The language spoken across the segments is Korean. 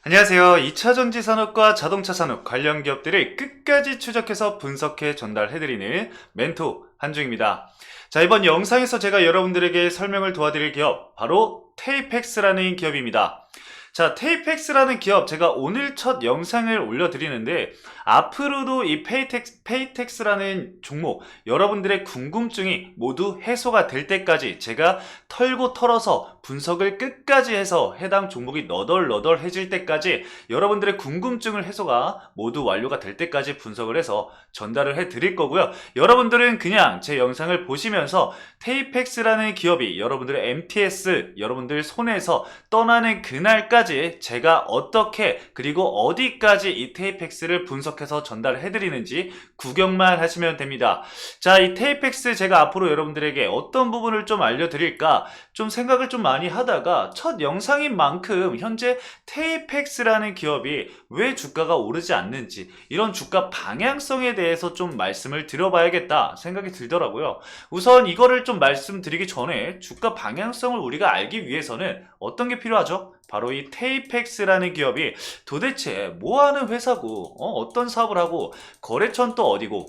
안녕하세요. 2차전지 산업과 자동차 산업 관련 기업들을 끝까지 추적해서 분석해 전달해드리는 멘토 한중입니다. 자, 이번 영상에서 제가 여러분들에게 설명을 도와드릴 기업, 바로 테이펙스라는 기업입니다. 자, 테이펙스라는 기업, 제가 오늘 첫 영상을 올려드리는데, 앞으로도 이 페이텍스라는 종목, 여러분들의 궁금증이 모두 해소가 될 때까지 제가 털고 털어서 분석을 끝까지 해서 해당 종목이 너덜너덜해질 때까지 여러분들의 궁금증을 해소가 모두 완료가 될 때까지 분석을 해서 전달을 해 드릴 거고요. 여러분들은 그냥 제 영상을 보시면서 테이펙스라는 기업이 여러분들의 MTS, 여러분들 손에서 떠나는 그날까지 제가 어떻게 그리고 어디까지 이 테이펙스를 분석해서 전달해 드리는지 구경만 하시면 됩니다. 자, 이 테이펙스 제가 앞으로 여러분들에게 어떤 부분을 좀 알려드릴까 좀 생각을 좀 많이 하다가 첫 영상인 만큼 현재 테이펙스라는 기업이 왜 주가가 오르지 않는지, 이런 주가 방향성에 대해서 좀 말씀을 드려봐야겠다 생각이 들더라고요. 우선 이거를 좀 말씀드리기 전에 주가 방향성을 우리가 알기 위해서는 어떤 게 필요하죠? 바로 이 테이펙스라는 기업이 도대체 뭐 하는 회사고, 어떤 사업을 하고, 거래처는 또 어디고,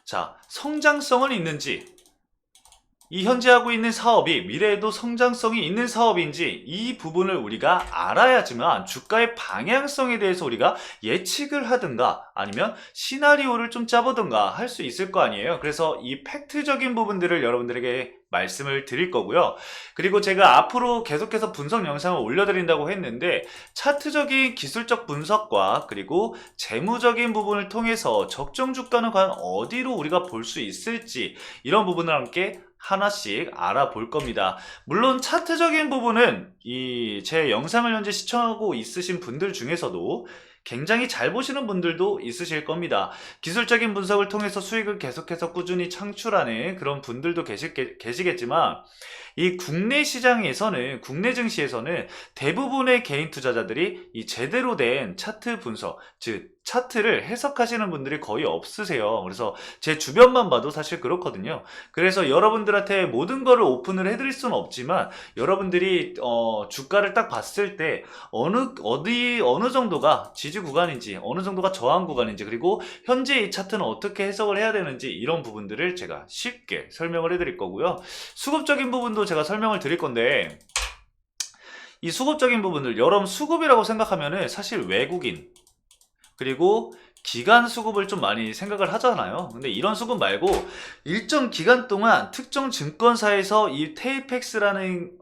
자, 성장성은 있는지, 이 현재 하고 있는 사업이 미래에도 성장성이 있는 사업인지, 이 부분을 우리가 알아야지만 주가의 방향성에 대해서 우리가 예측을 하든가 아니면 시나리오를 좀 짜보든가 할 수 있을 거 아니에요. 그래서 이 팩트적인 부분들을 여러분들에게 말씀을 드릴 거고요. 그리고 제가 앞으로 계속해서 분석 영상을 올려드린다고 했는데, 차트적인 기술적 분석과 그리고 재무적인 부분을 통해서 적정 주가는 과연 어디로 우리가 볼 수 있을지, 이런 부분을 함께 하나씩 알아볼 겁니다. 물론 차트적인 부분은 이 제 영상을 현재 시청하고 있으신 분들 중에서도 굉장히 잘 보시는 분들도 있으실 겁니다. 기술적인 분석을 통해서 수익을 계속해서 꾸준히 창출하는 그런 분들도 계시겠지만, 이 국내 시장에서는, 국내 증시에서는 대부분의 개인 투자자들이 이 제대로 된 차트 분석, 즉 차트를 해석하시는 분들이 거의 없으세요. 그래서 제 주변만 봐도 사실 그렇거든요. 그래서 여러분들한테 모든 거를 오픈을 해드릴 수는 없지만, 여러분들이 주가를 딱 봤을 때 어느 정도가 지지 구간인지, 어느 정도가 저항 구간인지, 그리고 현재 이 차트는 어떻게 해석을 해야 되는지, 이런 부분들을 제가 쉽게 설명을 해드릴 거고요. 수급적인 부분도 제가 설명을 드릴 건데, 이 수급적인 부분을 여러분 수급이라고 생각하면은 사실 외국인 그리고 기간 수급을 좀 많이 생각을 하잖아요. 근데 이런 수급 말고 일정 기간 동안 특정 증권사에서 이 테이펙스라는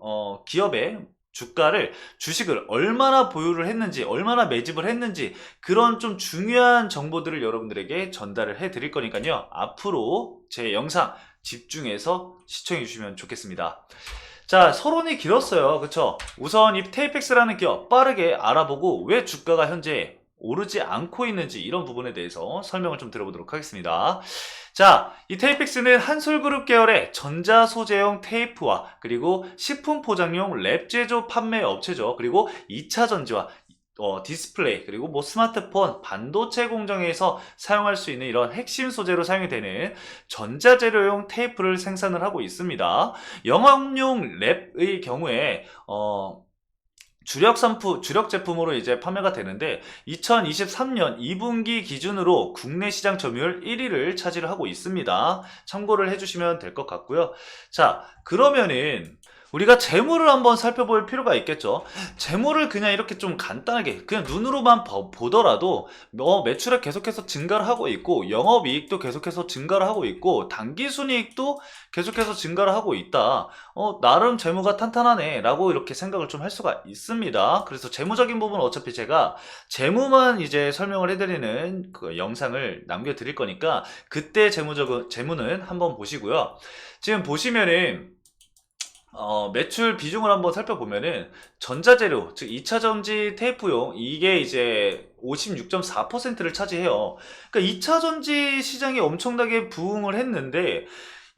기업의 주가를, 주식을 얼마나 보유를 했는지, 얼마나 매집을 했는지, 그런 좀 중요한 정보들을 여러분들에게 전달을 해 드릴 거니까요. 앞으로 제 영상 집중해서 시청해 주시면 좋겠습니다. 자, 서론이 길었어요. 그쵸? 우선 이 테이펙스라는 기업 빠르게 알아보고 왜 주가가 현재 오르지 않고 있는지, 이런 부분에 대해서 설명을 좀 들어보도록 하겠습니다. 자, 이 테이펙스는 한솔그룹 계열의 전자소재용 테이프와 그리고 식품 포장용 랩 제조 판매 업체죠. 그리고 2차 전지와 디스플레이, 그리고 뭐 스마트폰, 반도체 공정에서 사용할 수 있는 이런 핵심 소재로 사용이 되는 전자재료용 테이프를 생산을 하고 있습니다. 영업용 랩의 경우에 주력 제품으로 이제 판매가 되는데, 2023년 2분기 기준으로 국내 시장 점유율 1위를 차지를 하고 있습니다. 참고를 해주시면 될 것 같고요. 자, 그러면은 우리가 재물을 한번 살펴볼 필요가 있겠죠. 재물을 그냥 이렇게 좀 간단하게 그냥 눈으로만 보더라도 매출액 계속해서 증가를 하고 있고, 영업이익도 계속해서 증가를 하고 있고, 당기순이익도 계속해서 증가를 하고 있다. 나름 재무가 탄탄하네 라고 이렇게 생각을 좀 할 수가 있습니다. 그래서 재무적인 부분은 어차피 제가 재무만 이제 설명을 해드리는 그 영상을 남겨드릴 거니까, 그때 재무는 한번 보시고요. 지금 보시면은 매출 비중을 한번 살펴보면은, 전자재료, 즉 2차전지 테이프용, 이게 이제 56.4%를 차지해요. 그러니까 2차전지 시장이 엄청나게 부흥을 했는데,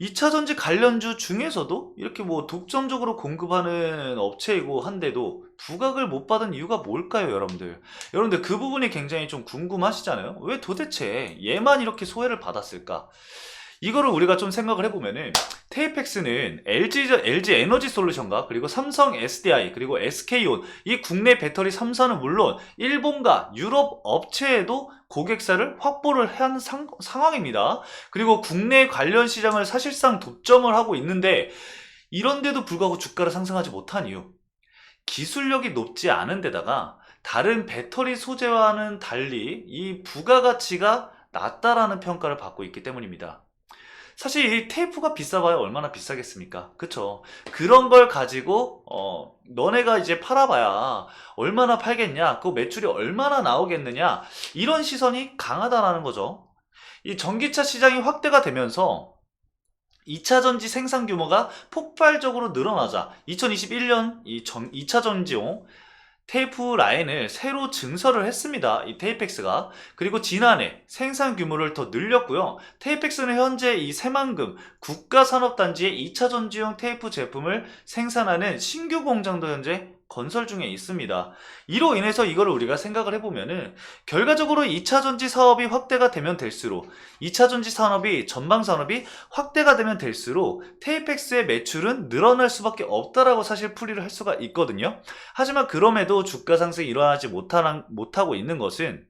2차전지 관련주 중에서도 이렇게 뭐 독점적으로 공급하는 업체이고 한데도 부각을 못 받은 이유가 뭘까요, 여러분들? 여러분들 그 부분이 굉장히 좀 궁금하시잖아요. 왜 도대체 얘만 이렇게 소외를 받았을까? 이거를 우리가 좀 생각을 해보면은 테이펙스는 LG 에너지 솔루션과 그리고 삼성 SDI 그리고 SK온 이 국내 배터리 3사는 물론 일본과 유럽 업체에도 고객사를 확보를 한 상황입니다. 그리고 국내 관련 시장을 사실상 독점을 하고 있는데 이런데도 불구하고 주가를 상승하지 못한 이유, 기술력이 높지 않은 데다가 다른 배터리 소재와는 달리 이 부가가치가 낮다라는 평가를 받고 있기 때문입니다. 사실 이 테이프가 비싸봐야 얼마나 비싸겠습니까? 그쵸? 그런 걸 가지고 너네가 이제 팔아봐야 얼마나 팔겠냐? 그 매출이 얼마나 나오겠느냐? 이런 시선이 강하다라는 거죠. 이 전기차 시장이 확대가 되면서 2차 전지 생산 규모가 폭발적으로 늘어나자 2021년 이 2차 전지용 테이프 라인을 새로 증설을 했습니다. 이 테이펙스가. 그리고 지난해 생산 규모를 더 늘렸고요. 테이펙스는 현재 이 새만금 국가산업단지의 2차 전지용 테이프 제품을 생산하는 신규 공장도 현재 건설 중에 있습니다. 이로 인해서 이거를 우리가 생각을 해보면은 결과적으로 2차 전지 사업이 확대가 되면 될수록 2차 전지 산업이 전방 산업이 확대가 되면 될수록 테이펙스의 매출은 늘어날 수밖에 없다라고 사실 풀이를 할 수가 있거든요. 하지만 그럼에도 주가 상승이 일어나지 못하고 있는 것은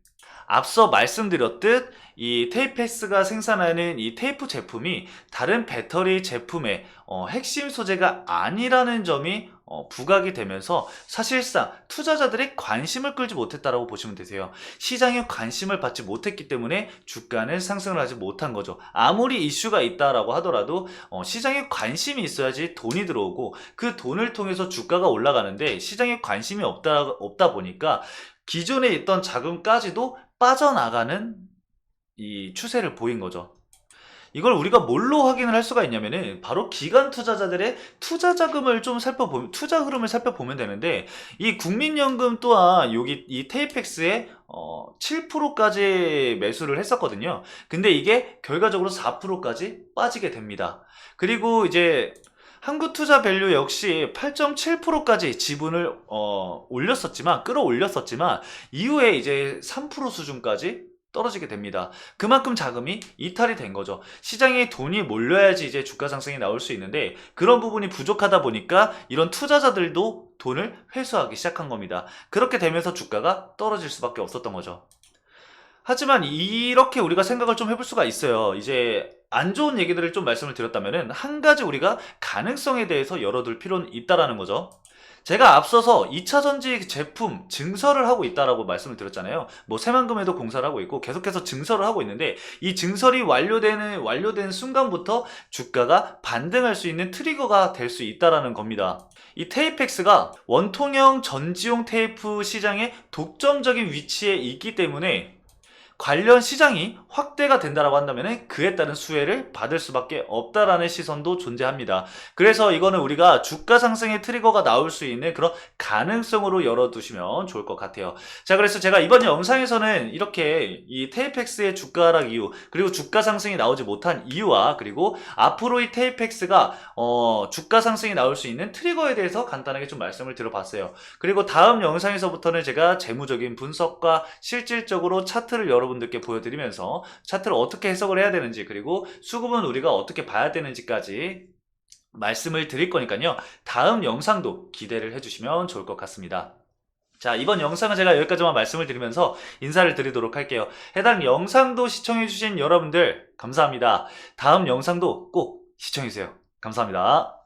앞서 말씀드렸듯 이 테이펙스가 생산하는 이 테이프 제품이 다른 배터리 제품의 핵심 소재가 아니라는 점이 부각이 되면서 사실상 투자자들이 관심을 끌지 못했다라고 보시면 되세요. 시장에 관심을 받지 못했기 때문에 주가는 상승을 하지 못한 거죠. 아무리 이슈가 있다라고 하더라도 시장에 관심이 있어야지 돈이 들어오고 그 돈을 통해서 주가가 올라가는데 시장에 관심이 없다 보니까 기존에 있던 자금까지도 빠져나가는 이 추세를 보인 거죠. 이걸 우리가 뭘로 확인을 할 수가 있냐면은 바로 기관 투자자들의 투자 자금을 좀 살펴보면, 투자 흐름을 살펴보면 되는데, 이 국민연금 또한 여기 이 테이펙스에 7%까지 매수를 했었거든요. 근데 이게 결과적으로 4%까지 빠지게 됩니다. 그리고 이제 한국투자밸류 역시 8.7%까지 지분을 끌어올렸었지만 이후에 이제 3% 수준까지 떨어지게 됩니다. 그만큼 자금이 이탈이 된 거죠. 시장에 돈이 몰려야지 이제 주가 상승이 나올 수 있는데 그런 부분이 부족하다 보니까 이런 투자자들도 돈을 회수하기 시작한 겁니다. 그렇게 되면서 주가가 떨어질 수밖에 없었던 거죠. 하지만 이렇게 우리가 생각을 좀 해볼 수가 있어요. 이제 안 좋은 얘기들을 좀 말씀을 드렸다면은 한 가지 우리가 가능성에 대해서 열어둘 필요는 있다라는 거죠. 제가 앞서서 2차 전지 제품 증설을 하고 있다라고 말씀을 드렸잖아요. 뭐 새만금에도 공사를 하고 있고 계속해서 증설을 하고 있는데 이 증설이 완료된 순간부터 주가가 반등할 수 있는 트리거가 될 수 있다라는 겁니다. 이 테이펙스가 원통형 전지용 테이프 시장의 독점적인 위치에 있기 때문에 관련 시장이 확대가 된다라고 한다면 그에 따른 수혜를 받을 수밖에 없다라는 시선도 존재합니다. 그래서 이거는 우리가 주가 상승의 트리거가 나올 수 있는 그런 가능성으로 열어두시면 좋을 것 같아요. 자, 그래서 제가 이번 영상에서는 이렇게 이 테이펙스의 주가 하락 이유, 그리고 주가 상승이 나오지 못한 이유와 그리고 앞으로 이 테이펙스가 주가 상승이 나올 수 있는 트리거에 대해서 간단하게 좀 말씀을 드려봤어요. 그리고 다음 영상에서부터는 제가 재무적인 분석과 실질적으로 차트를 여러분들께 보여드리면서 차트를 어떻게 해석을 해야 되는지 그리고 수급은 우리가 어떻게 봐야 되는지까지 말씀을 드릴 거니까요. 다음 영상도 기대를 해주시면 좋을 것 같습니다. 자, 이번 영상은 제가 여기까지만 말씀을 드리면서 인사를 드리도록 할게요. 해당 영상도 시청해주신 여러분들 감사합니다. 다음 영상도 꼭 시청해주세요. 감사합니다.